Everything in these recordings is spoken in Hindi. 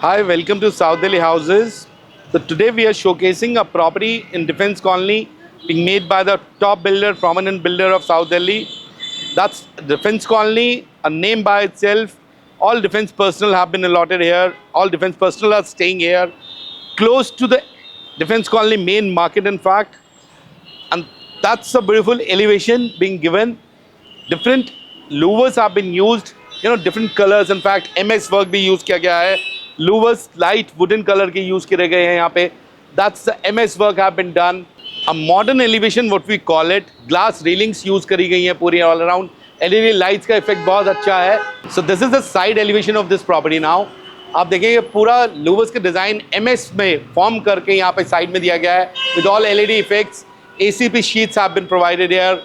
Hi, welcome to South Delhi Houses. So today we are showcasing a property in Defence Colony being made by the top builder, prominent builder of South Delhi. That's Defence Colony, a name by itself. All defence personnel have been allotted here. All defence personnel are staying here, close to the Defence Colony main market, in fact. And that's a beautiful elevation being given. Different louvers have been used, different colors. In fact, MS work भी use किया गया है. Louvers light wooden color के use किए गए हैं यहाँ पे. That's the MS work have been done. A modern elevation, what we call it. Glass railings use करी गई हैं पूरी all around. LED lights का effect बहुत अच्छा है. So this is the side elevation of this property now. आप देखेंगे पूरा louvers का design MS में form करके यहाँ पे side में दिया गया है. With all LED effects, ACP sheets have been provided here.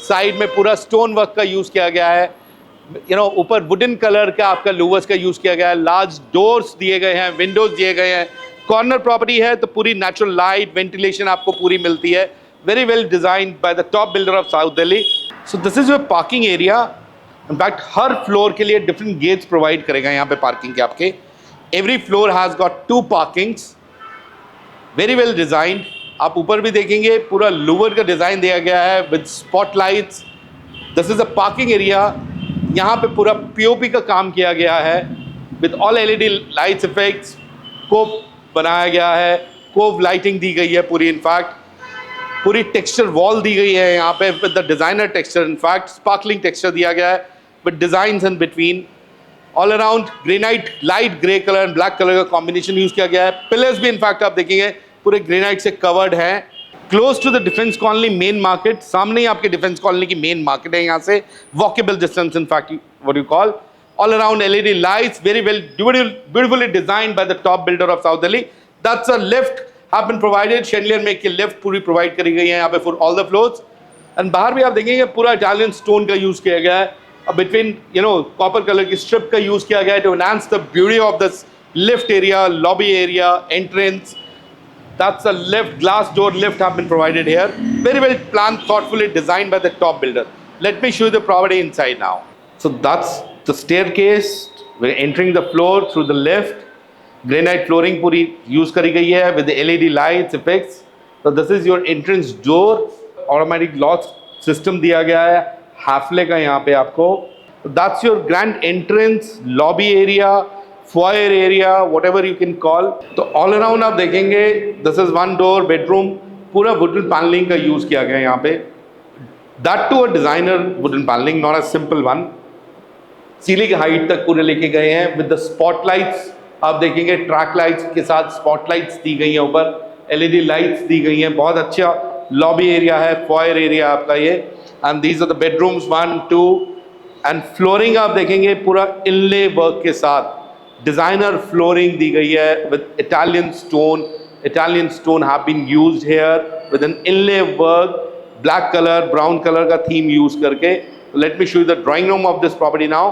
Side में पूरा स्टोन वर्क का यूज़ किया गया है. ऊपर वुडन कलर का आपका लूवर्स का यूज़ किया गया है. लार्ज डोर्स दिए गए हैं, विंडोज दिए गए हैं. कॉर्नर प्रॉपर्टी है तो पूरी नेचुरल लाइट वेंटिलेशन आपको पूरी मिलती है. Very well designed bye the top builder of south Delhi. So this is your parking area. In fact her floor के लिए डिफरेंट गेट्स प्रोवाइड करेगा यहाँ पे पार्किंग के आपके. Every floor has got 2 parkings. Very well designed. आप ऊपर भी देखेंगे पूरा लूवर का डिज़ाइन दिया गया है with spotlights. This is a parking area. यहाँ पे पूरा पीओपी का काम किया गया है with all LED lights effects. Cove बनाया गया है, कोव लाइटिंग दी गई है पूरी. इनफैक्ट पूरी टेक्सचर वॉल दी गई है यहाँ पे with the designer texture. In fact sparkling texture दिया गया है with designs in between. All around granite light grey colour and black colour का कॉम्बिनेशन यूज़ किया गया है. पिलर्स भी इनफैक्ट आप देखेंगे पूरे ग्रेनाइट से कवर्ड है. Close to the defence colony main market. सामने ही आपके डिफेंस कॉलोनी की मेन मार्केट है. यहाँ से walkable distance in fact what you call. All around LED lights very well beautifully designed by the top builder of south Delhi. That's a lift have been provided. Chandelier make की लिफ्ट पूरी प्रोवाइड करी गई है यहाँ पे for all the floors. And बाहर भी आप देखेंगे पूरा इटालियन स्टोन का यूज किया गया है. बिटवीन कॉपर कलर की स्ट्रिप का यूज किया गया है to enhance the beauty of this lift area, lobby area, entrance. That's a lift, glass door lift have been provided here. Very well planned, thoughtfully designed by the top builder. Let me show you the property inside now. So that's the staircase. We're entering the floor through the lift. Granite flooring पूरी use करी गई है with the LED lights effects. So this is your entrance door. Automatic lock system दिया गया है. Halfway का यहाँ पे आपको. That's your grand entrance, lobby area, foyer area, whatever you can call. तो all around आप देखेंगे this is one door bedroom. पूरा wooden paneling का यूज़ किया गया है यहाँ पे. That to a designer wooden paneling, not a simple one. Ceiling की हाइट तक पूरे लेके गए हैं with the spotlights. आप देखेंगे ट्रैक लाइट्स के साथ स्पॉटलाइट्स दी गई हैं ऊपर. LED लाइट्स दी गई हैं. बहुत अच्छा लॉबी एरिया है, foyer एरिया आपका ये. And these are the bedrooms 1, 2 and flooring आप देखेंगे पूरा inlay वर्क के साथ. डिज़ाइनर फ्लोरिंग दी गई है with Italian stone. Italian stone have been used here with an inlay work. Black colour, brown colour का थीम यूज करके. Let me show you the drawing room of this property now.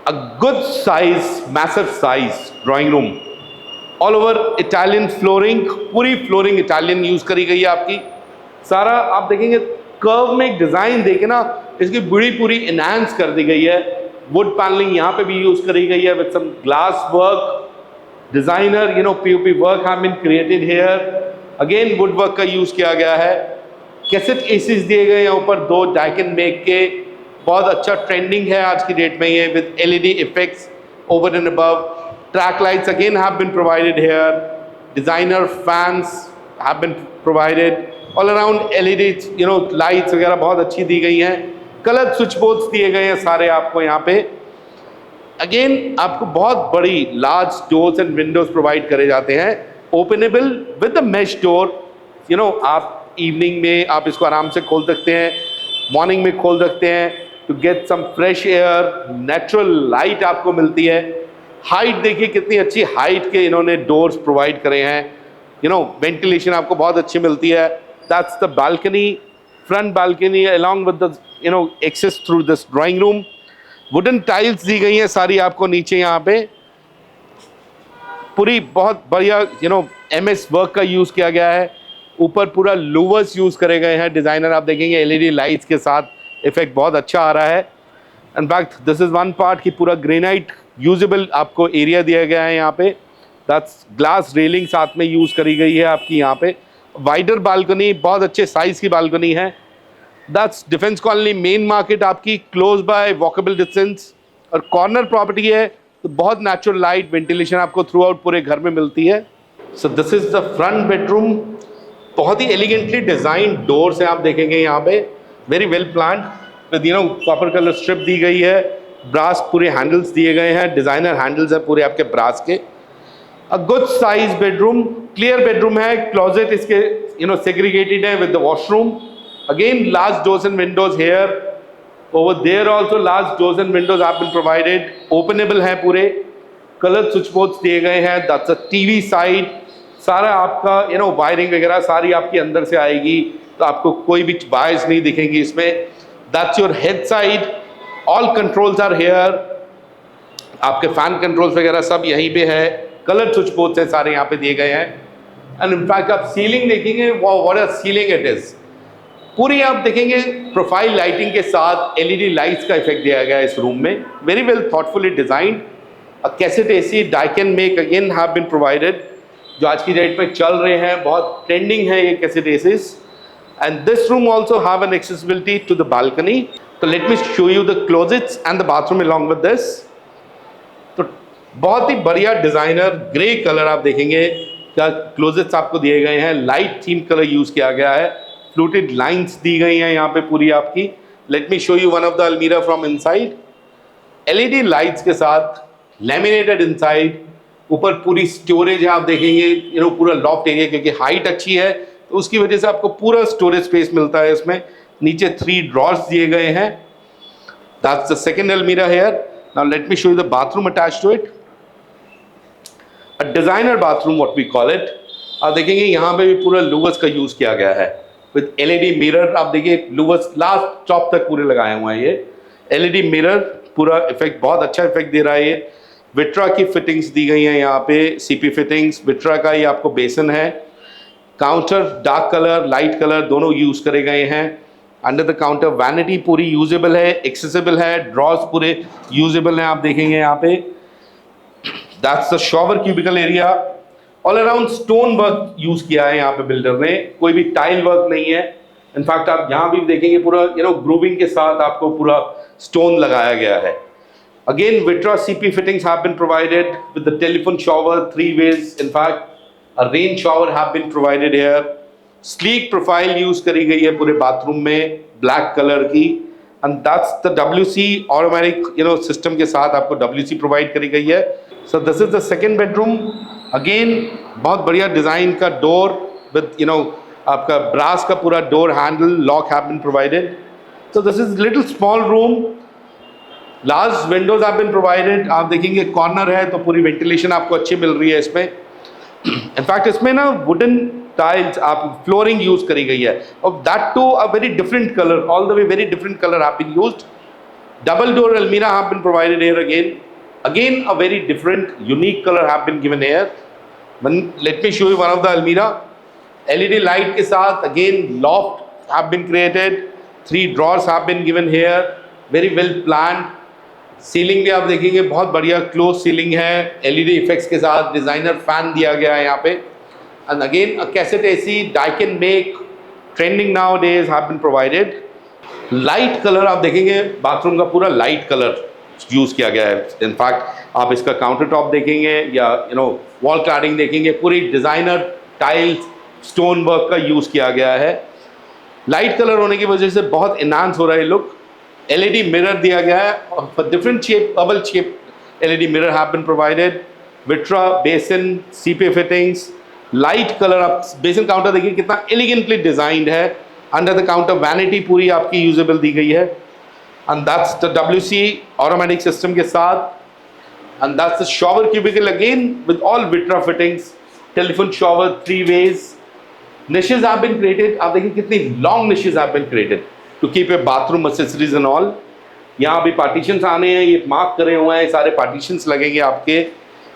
A good size, massive size drawing room. All over Italian flooring. पूरी फ्लोरिंग इटालियन यूज करी गई है आपकी. सारा आप देखेंगे कर्व में एक डिज़ाइन देके ना इसकी पूरी इनहांस कर दी गई है. वुड पैनलिंग यहाँ पे भी यूज करी गई है with some glass work. Designer POP work have been created here. Again wood work का यूज किया गया है. कैसेट एसीज दिए गए हैं ऊपर 2 डाइकन मेक के. बहुत अच्छा ट्रेंडिंग है आज की डेट में ये with LED effects over and above. Track lights again have been provided here. Designer fans have been provided. All around LED lights वगैरह बहुत अच्छी दी गई हैं. कलर स्विच बोर्ड्स दिए गए हैं सारे आपको यहाँ पे. अगेन आपको बहुत बड़ी large doors and Windows provide करे जाते हैं. Openable with the mesh door. आप इवनिंग में आप इसको आराम से खोल सकते हैं, मॉर्निंग में खोल सकते हैं to get some fresh air. Natural light आपको मिलती है. हाइट देखिए कितनी अच्छी हाइट के इन्होंने डोर्स प्रोवाइड करे हैं. वेंटिलेशन आपको बहुत अच्छी मिलती है. That's the balcony, front balcony along with the access through this drawing room. Wooden tiles दी गई हैं सारी आपको नीचे यहाँ पे. पूरी बहुत बढ़िया MS वर्क का यूज़ किया गया है. ऊपर पूरा लूवर्स यूज़ करे गए हैं. डिज़ाइनर आप देखेंगे LED लाइट्स के साथ इफेक्ट बहुत अच्छा आ रहा है. In fact this is one part की पूरा ग्रेनाइट यूजेबल आपको एरिया दिया गया है यहाँ पे। दैट्स ग्लास रेलिंग साथ में यूज़ करी गई है आपकी यहाँ पे। वाइडर बालकनी, बहुत अच्छे साइज़ की बालकनी है। That's defence colony main market आपकी, क्लोज बाय वॉकेबल डिस्टेंस, और कॉर्नर प्रॉपर्टी है तो बहुत नेचुरल लाइट वेंटिलेशन आपको थ्रू आउट पूरे घर में मिलती है। So this is the front bedroom. बहुत ही एलिगेंटली डिजाइन डोर्स हैं आप देखेंगे यहाँ पे, very well planned with copper colour strip दी गई है, ब्रास पूरे हैंडल्स दिए गए हैं, डिजाइनर हैंडल्स है पूरे आपके ब्रास के। A good size bedroom, clear bedroom है, क्लोजेट इसके सेग्रीगेटेड है with the washroom. Again large doors and windows here, over there also large doors and windows have been provided, openable है पूरे, कलर स्विच बोर्ड्स दिए गए हैं। दैट्स अ टीवी साइड, सारा आपका वायरिंग वगैरह सारी आपकी अंदर से आएगी, तो आपको कोई भी वायर्स नहीं दिखेंगी इसमें। That's your head side, all controls are here, आपके फैन कंट्रोल्स वगैरह सब यहीं पे है, कलर स्विच बोर्ड्स हैं सारे यहाँ पे दिए गए हैं। एंड इनफैक्ट आप सीलिंग देखेंगे, what a ceiling it is, पूरी आप देखेंगे प्रोफाइल लाइटिंग के साथ एलईडी लाइट्स का इफेक्ट दिया गया है इस रूम में, very well thoughtfully designed. A cassette AC Daikin make again have been provided, जो आज की डेट में चल रहे हैं, बहुत ट्रेंडिंग है ये cassette ACs. And this room also have an accessibility to the balcony. तो let me show you the closets and the bathroom along with this. तो बहुत ही बढ़िया डिजाइनर ग्रे कलर आप देखेंगे क्या क्लोजेट्स आपको दिए गए हैं, लाइट थीम कलर यूज किया गया है, फ्लूटेड लाइंस दी गई हैं यहाँ पे पूरी आपकी। Late me show you one of the अलमीरा फ्रॉम इनसाइड, एलईडी लाइट्स के साथ, लैमिनेटेड इनसाइड, ऊपर पूरी स्टोरेज है आप देखेंगे, पूरा लॉफ्ट एरिया, क्योंकि हाइट अच्छी है तो उसकी वजह से आपको पूरा स्टोरेज स्पेस मिलता है इसमें। नीचे 3 ड्रॉर्स दिए गए हैं। दैट्स द सेकंड अलमीरा here. Now let me show you the bathroom attached to it, a designer bathroom what we call it. आप देखेंगे यहाँ पे भी पूरा लुवर्स का यूज किया गया है विद एलईडी मिरर। आप देखिए लुवर्स लास्ट टॉप तक पूरे लगाए हुए हैं, ये एलईडी मिरर पूरा इफेक्ट, बहुत अच्छा इफेक्ट दे रहा है ये। विट्रा की फिटिंग्स दी गई हैं यहाँ पे, सीपी फिटिंग्स, विट्रा का ये आपको बेसन है। Counter dark colour light colour दोनों यूज करे गए हैं। अंडर द काउंटर वैनिटी पूरी यूजेबल है, एक्सेसिबल है, ड्रॉर्स पूरे यूजेबल हैं आप देखेंगे यहाँ पे। That's the shower cubicle area. All around stone work use किया है यहाँ पे बिल्डर ने, कोई भी टाइल वर्क नहीं है। इनफैक्ट आप यहाँ भी देखेंगे पूरा ग्रूविंग के साथ आपको पूरा स्टोन लगाया गया है। Again Vitra CP fittings have been provided with the telephone shower 3 ways, in fact a rain shower have been provided here. Sleek profile use करी गई है पूरे बाथरूम में ब्लैक कलर की, and that's the WC automatic system के साथ आपको WC प्रोवाइड करी गई है। So this is the second bedroom. Again बहुत बढ़िया डिजाइन का डोर विद आपका ब्रास का पूरा door handle, lock have been provided. So this is little small room, large windows have been provided. आप देखेंगे कॉर्नर है तो पूरी वेंटिलेशन आपको अच्छी मिल रही है इसमें। इनफैक्ट इसमें ना वुडन टाइल्स आप फ्लोरिंग यूज करी गई है, और that too a very different colour, all the way very different colour have been used. Double door अलमीरा have been provided here again a very different unique color have been given here. Let me show you one of the almira. LED light के साथ again loft have been created, 3 drawers have been given here, very well planned. Ceiling भी आप देखेंगे बहुत बढ़िया क्लोज सीलिंग है, LED इफेक्ट्स के साथ डिजाइनर फैन दिया गया है यहाँ पे। And again a cassette AC Daikin make trending nowadays have been provided. Light colour आप देखेंगे, बाथरूम का पूरा लाइट कलर यूज किया गया है। इनफैक्ट आप इसका काउंटर टॉप देखेंगे या वॉल क्लैडिंग देखेंगे, पूरी डिजाइनर टाइल्स स्टोन वर्क का यूज किया गया है। लाइट कलर होने की वजह से बहुत इनहांस हो रहा है लुक। एलईडी मिरर दिया गया है for different shape, bubble shape LED mirror have been provided. Vitra basin CP fittings, light colour. आप बेसिन काउंटर देखिए कितना एलिगेंटली डिजाइंड है। अंडर द काउंटर वैनिटी पूरी आपकी यूजेबल दी गई है, and that's the WC automatic system के साथ, and that's the shower cubicle again with all Vitra fittings, telephone shower 3 ways. Niches have been created, आप देखिए कितनी long niches have been created to keep your bathroom accessories and all. यहाँ भी partitions आने हैं, ये मार्क करे हुए हैं, सारे partitions लगेंगे आपके।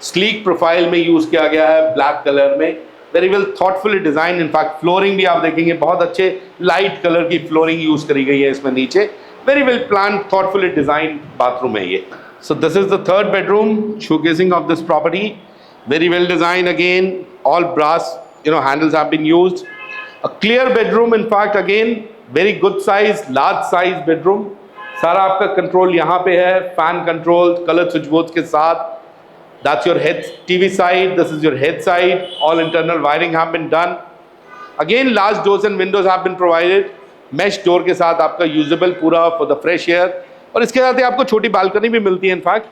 sleek प्रोफाइल में यूज किया गया है ब्लैक कलर में, very well thoughtfully design. In fact flooring भी आप देखेंगे बहुत अच्छे लाइट कलर की फ्लोरिंग यूज करी गई है इसमें नीचे। Very well planned, thoughtfully designed bathroom है ये. So this is the third bedroom showcasing of this property. Very well designed again. All brass, handles have been used. A clear bedroom, in fact, again very good size, large size bedroom. सारा आपका कंट्रोल यहाँ पे है, fan control, colour switch board के साथ. That's your head TV side. This is your head side. All internal wiring have been done. Again, large doors and windows have been provided. Mesh door के साथ आपका यूजेबल पूरा फॉर द फ्रेश एयर. और इसके साथ ही आपको छोटी बालकनी भी मिलती है. इनफैक्ट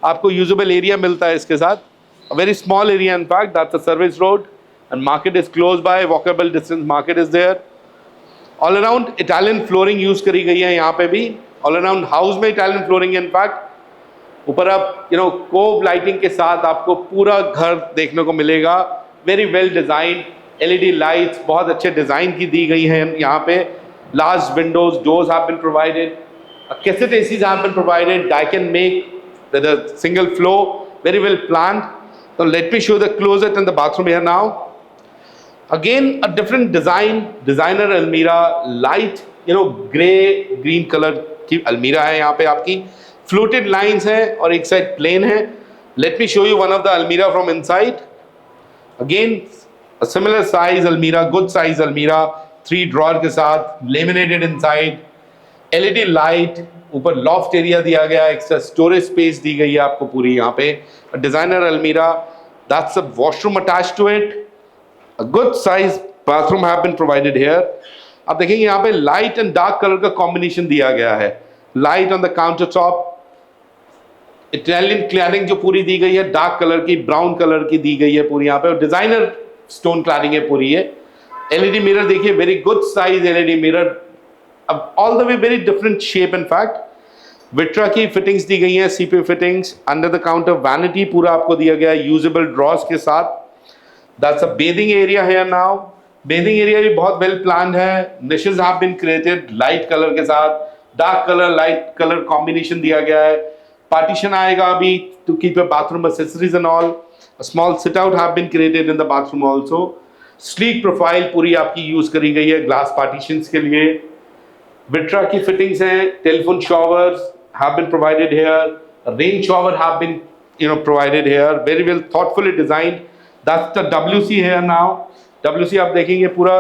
आपको यूजेबल एरिया मिलता है इसके साथ. A very small area, in fact. That's a service road, and market is close by. Walkable distance market is there. All around Italian flooring use करी गई है यहाँ पे भी. All around house में Italian flooring है. In fact, ऊपर आप कोव लाइटिंग के साथ आपको पूरा घर देखने को मिलेगा. Very well design. LED lights बहुत अच्छे डिजाइन की दी गई हैं यहाँ पे. Large windows, doors have been provided. Cassette ACs have been provided. Daikin make with a single flow. Very well planned. So let me show the closet and the bathroom here now. Again, a different design. Designer almirah, light, grey, green color की almirah है यहाँ पे आपकी. Fluted lines है और एक side plain है. Let me show you one of the almirah from inside. Again, a similar size almirah, good size almirah. 3 drawer के साथ, लेमिनेटेड इनसाइड, LED लाइट, ऊपर लॉफ्ट एरिया दिया गया, एक्स्ट्रा स्टोरेज स्पेस दी गई है आपको पूरी यहाँ पे. डिजाइनर अलमीरा, that's a washroom attached to it. A good size bathroom have been provided here. आप देखेंगे यहाँ पे लाइट एंड डार्क कलर का कॉम्बिनेशन दिया गया है. Light on the counter top, Italian cladding जो पूरी दी गई है, डार्क कलर की, ब्राउन कलर की दी गई है पूरी यहाँ पे. डिजाइनर स्टोन क्लैडिंग है पूरी ये. LED मिरर देखिए, very good size LED mirror. अब all the way very different shape. In fact Vitra की फिटिंग्स दी गई हैं, CP fittings. Under the counter vanity पूरा आपको दिया गया है यूजेबल ड्रॉर्स के साथ. दैट्स अ बेदिंग एरिया है नाउ. बेदिंग एरिया भी बहुत वेल प्लान्ड है. Niches have been created light colour के साथ, dark colour light colour combination दिया गया है. पार्टीशन आएगा अभी to keep your bathroom accessories and all. A small sit out have been created in the bathroom also. Sleek profile पूरी आपकी यूज करी गई है ग्लास पार्टीशंस के लिए. विट्रा की फिटिंग्स हैं. Telephone showers have been provided here. Rain shower have been provided here. Very well thoughtfully designed. That's the WC here now. WC आप देखेंगे पूरा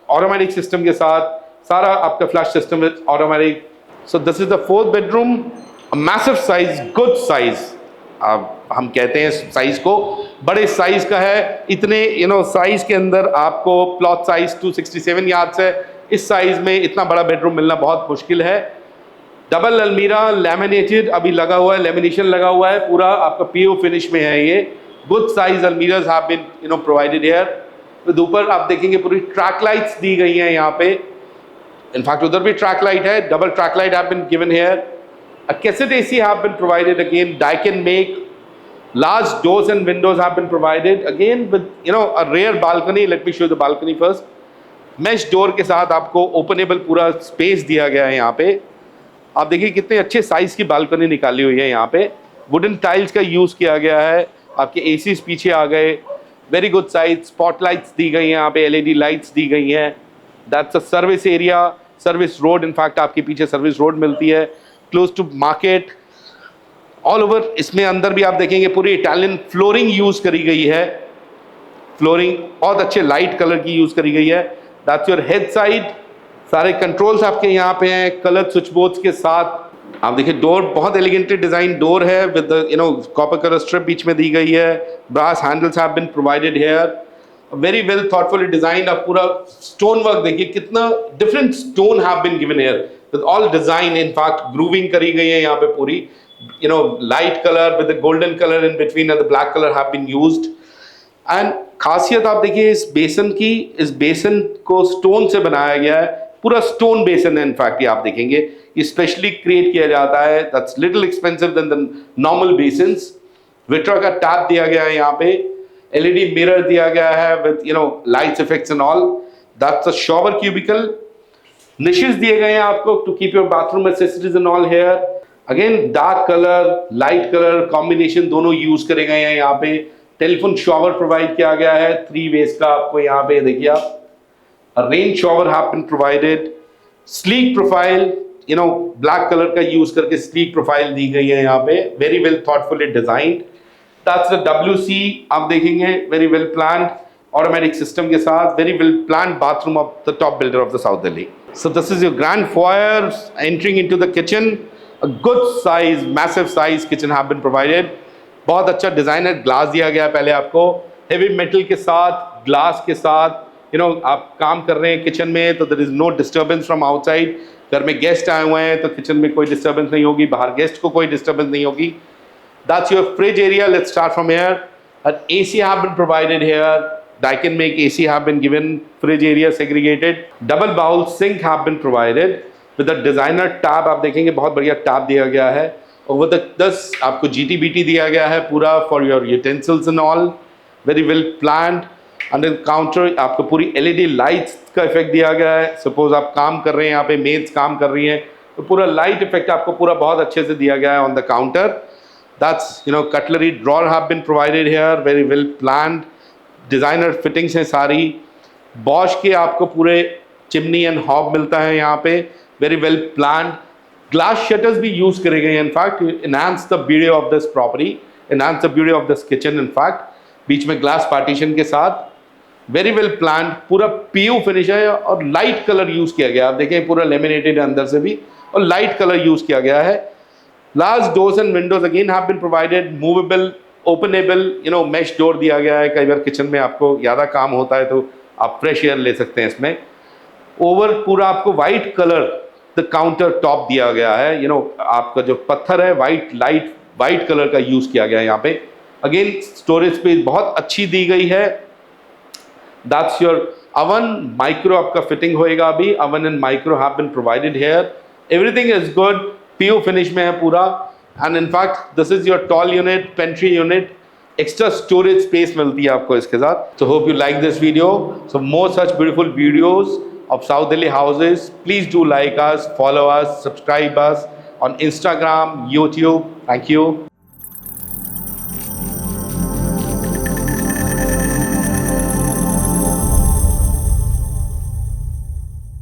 ऑटोमेटिक सिस्टम के साथ. सारा आपका फ्लश सिस्टम है automatic. So this is the fourth bedroom. Massive size, good size. हम कहते हैं साइज को, बड़े साइज का है. इतने साइज के अंदर आपको प्लॉट साइज 267 यार्ड्स है. इस साइज में इतना बड़ा बेडरूम मिलना बहुत मुश्किल है. डबल अलमीरा लैमिनेटेड अभी लगा हुआ है, लेमिनेशन लगा हुआ है पूरा आपका. PO फिनिश में है ये. गुड साइज अलमीराज हैव बीन प्रोवाइडेड हियर. तो ऊपर आप देखेंगे पूरी ट्रैक लाइट्स दी गई हैं यहाँ पे. इनफैक्ट उधर भी ट्रैक लाइट है. Double track light have been given here. A cassette AC have been provided again. Daikin make. Large doors and windows have been provided again with a rear balcony. Let me show you the balcony first. Mesh door के साथ आपको openable पूरा space दिया गया है यहाँ पे. आप देखिए कितने अच्छे size की balcony निकाली हुई है यहाँ पे. Wooden tiles का use किया गया है. आपके ACs पीछे आ गए. Very good size. Spotlights दी गई हैं यहाँ पे. LED lights दी गई हैं. That's a service area. Service road. In fact आपके पीछे service road मिलती है. Close to market. All over इसमें अंदर भी आप देखेंगे पूरी इटालियन फ्लोरिंग यूज करी गई है. फ्लोरिंग बहुत अच्छे लाइट कलर की यूज करी गई है. That's your head side. सारे कंट्रोल्स आपके यहाँ पे हैं कलर स्विच बोर्ड्स के साथ. आप देखिए डोर बहुत एलिगेंटेड डिजाइन डोर है विद कॉपर कलर स्ट्रिप बीच में दी गई है. Brass handles have been provided here. Very well thoughtfully design. आप पूरा स्टोन वर्क देखिए कितना different stone have been given here with all design. In fact grooving करी गई है यहाँ पे पूरी. Light color with the golden color in between and the black color have been used. And खासियत आप देखिए इस बेसन की, इस बेसन को स्टोन से बनाया गया है. पूरा स्टोन बेसन है. इनफैक्ट ये आप देखेंगे ये स्पेशली क्रिएट किया जाता है. That's little expensive than the normal basins. Vitra का टैप दिया गया है यहाँ पे. LED मिरर दिया गया है with lights effects and all. That's a shower cubicle. Niches दिए गए हैं आपको to keep your bathroom accessories and all here. Again dark colour light colour combination दोनों यूज करे गए हैं यहाँ पे. टेलीफोन शॉवर प्रोवाइड किया गया है 3 वेज का आपको यहाँ पे देखिए आप. Rain shower have been provided. Sleek profile. You know black colour का यूज करके स्लीक प्रोफाइल दी गई है यहाँ पे, very well thoughtfully designed. That's the WC आप देखेंगे, very well planned automatic system के साथ, very well planned bathroom of the top builder of the South Delhi. So this is your grand foyer entering into the kitchen, a good size, massive size kitchen have been provided. बहुत अच्छा डिजाइनर ग्लास दिया गया पहले आपको, हेवी मेटल के साथ, ग्लास के साथ। यू नो आप काम कर रहे हैं किचन में तो there is no disturbance from outside. घर में गेस्ट आए हुए हैं तो किचन में कोई डिस्टर्बेंस नहीं होगी, बाहर गेस्ट को कोई डिस्टर्बेंस नहीं होगी। That's your fridge area. Let's start from here. An AC have been provided here. Daikin make AC have been given. Fridge area segregated. Double bowl sink have been provided with a designer tab. आप देखेंगे बहुत बढ़िया टैब दिया गया है। Over the this आपको GT-BT दिया गया है पूरा for your utensils and all. Very well planned. Under counter आपको पूरी LED lights का इफेक्ट दिया गया है। Suppose आप काम कर रहे हैं, यहाँ पे मेड्स काम कर रही हैं तो पूरा लाइट इफेक्ट आपको पूरा बहुत अच्छे से दिया गया है on the counter. That's, you know, cutlery drawer have been provided here, very well planned. Designer fittings हैं सारी। Bosch के आपको पूरे चिमनी एंड हॉब मिलता है यहाँ पे, very well planned. Glass shutters भी यूज करे गए हैं, in fact enhance the beauty of this property, enhance the beauty of this kitchen. in fact बीच में ग्लास पार्टीशन के साथ, वेरी वेल प्लान्ड, पूरा PU फिनिश है और लाइट कलर यूज किया गया। आप देखें पूरा लेमिनेटेड है अंदर से भी और लाइट कलर यूज किया गया है। Large doors and windows again have been provided, movable, openable, you know, mesh door दिया गया है। कई बार किचन में आपको ज़्यादा काम होता है तो आप फ्रेश एयर ले सकते हैं इसमें। ओवर पूरा आपको white colour the counter top दिया गया है, you know, आपका जो पत्थर है वाइट कलर का यूज किया गया है यहाँ पे। अगेन स्टोरेज स्पेस बहुत अच्छी दी गई है। दैट्स योर oven, माइक्रो आपका फिटिंग होएगा अभी, oven and micro have been provided here. Everything is good, PU finish में है पूरा। And in fact this is your tall unit, pantry unit, extra storage space मिलती है आपको इसके साथ। So hope you like this video. So more such beautiful videos of south Delhi houses, please do like us, follow us, subscribe us on Instagram, YouTube. Thank you.